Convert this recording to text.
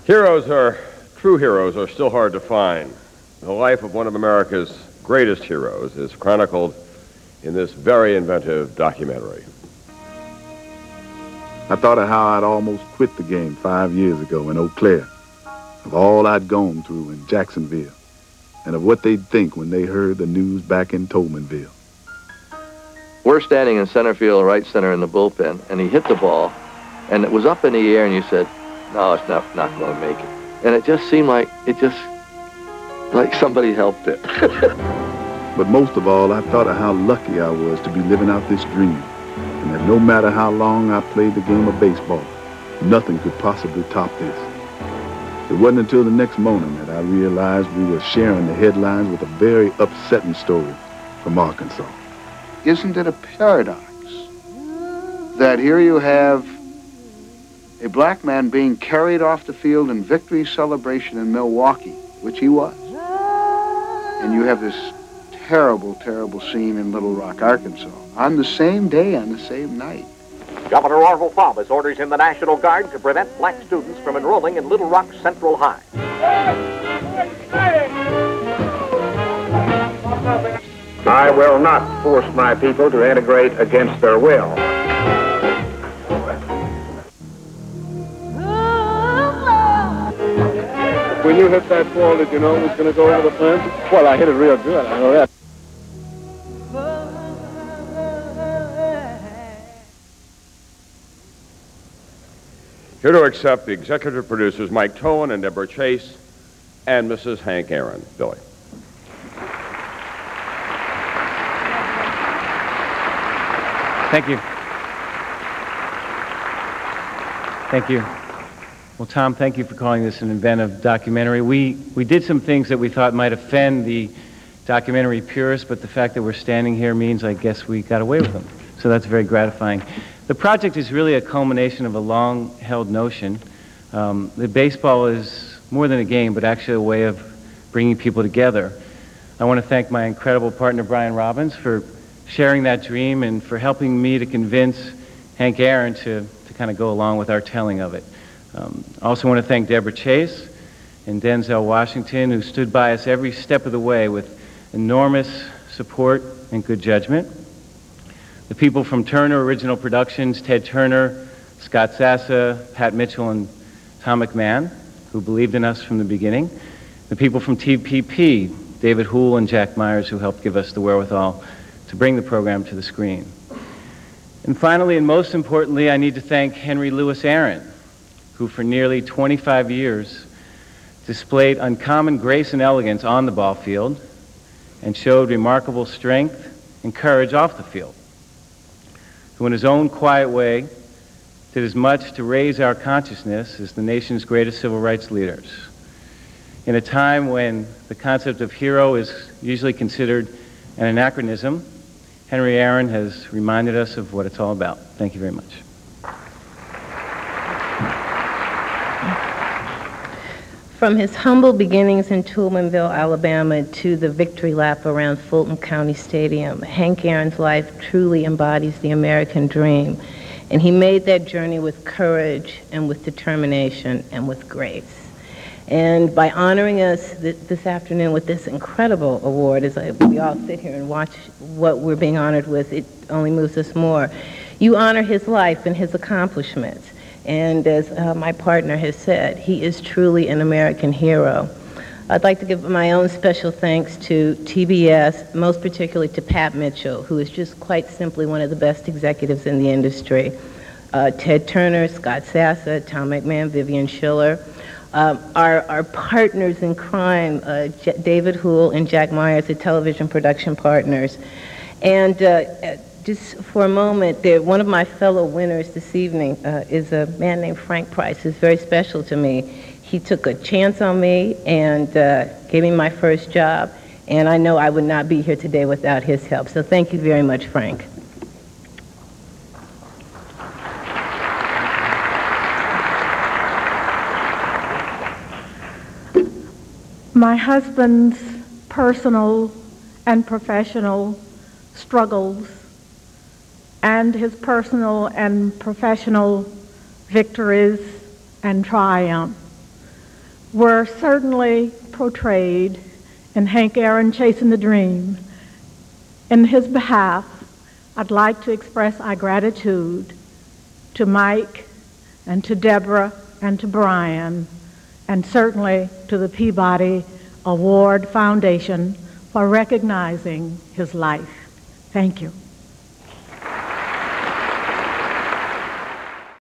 True heroes are still hard to find. The life of one of America's greatest heroes is chronicled in this very inventive documentary. I thought of how I'd almost quit the game 5 years ago in Eau Claire, of all I'd gone through in Jacksonville, and of what they'd think when they heard the news back in Tolmanville. We're standing in center field, right center in the bullpen, and he hit the ball, and it was up in the air, and you said, no, it's not going to make it. And it just seemed like somebody helped it. But most of all, I thought of how lucky I was to be living out this dream, and that no matter how long I played the game of baseball, nothing could possibly top this. It wasn't until the next morning that I realized we were sharing the headlines with a very upsetting story from Arkansas. Isn't it a paradox that here you have a black man being carried off the field in victory celebration in Milwaukee, which he was, and you have this terrible, terrible scene in Little Rock, Arkansas, on the same day, on the same night. Governor Orville Thomas orders in the National Guard to prevent black students from enrolling in Little Rock Central High. I will not force my people to integrate against their will. When you hit that ball, did you know it was going to go over the fence? Well, I hit it real good, I know that. Here to accept the executive producers Mike Tollin and Debra Chase and Mrs. Hank Aaron. Billy. Thank you. Thank you. Well, Tom, thank you for calling this an inventive documentary. We did some things that we thought might offend the documentary purists, but the fact that we're standing here means I guess we got away with them. So that's very gratifying. The project is really a culmination of a long-held notion. The baseball is more than a game, but actually a way of bringing people together. I want to thank my incredible partner, Brian Robbins, for sharing that dream and for helping me to convince Hank Aaron to kind of go along with our telling of it. I also want to thank Debra Chase and Denzel Washington, who stood by us every step of the way with enormous support and good judgment. The people from Turner Original Productions, Ted Turner, Scott Sassa, Pat Mitchell, and Tom McMahon, who believed in us from the beginning. The people from TPP, David Houle and Jack Myers, who helped give us the wherewithal to bring the program to the screen. And finally, and most importantly, I need to thank Henry Louis Aaron, who for nearly 25 years displayed uncommon grace and elegance on the ball field and showed remarkable strength and courage off the field, who in his own quiet way did as much to raise our consciousness as the nation's greatest civil rights leaders. In a time when the concept of hero is usually considered an anachronism, Henry Aaron has reminded us of what it's all about. Thank you very much. From his humble beginnings in Tolmanville, Alabama, to the victory lap around Fulton County Stadium, Hank Aaron's life truly embodies the American dream. And he made that journey with courage and with determination and with grace. And by honoring us this afternoon with this incredible award, as we all sit here and watch what we're being honored with, it only moves us more. You honor his life and his accomplishments. And as my partner has said, he is truly an American hero. I'd like to give my own special thanks to TBS, most particularly to Pat Mitchell, who is just quite simply one of the best executives in the industry. Ted Turner, Scott Sassa, Tom McMahon, Vivian Schiller. Our partners in crime, David Houle and Jack Myer, the television production partners. And just for a moment, one of my fellow winners this evening is a man named Frank Price, who's very special to me. He took a chance on me and gave me my first job, and I know I would not be here today without his help. So thank you very much, Frank. My husband's personal and professional struggles and his personal and professional victories and triumphs were certainly portrayed in Hank Aaron Chasing the Dream. In his behalf, I'd like to express our gratitude to Mike and to Debra and to Brian, and certainly to the Peabody Award Foundation for recognizing his life. Thank you.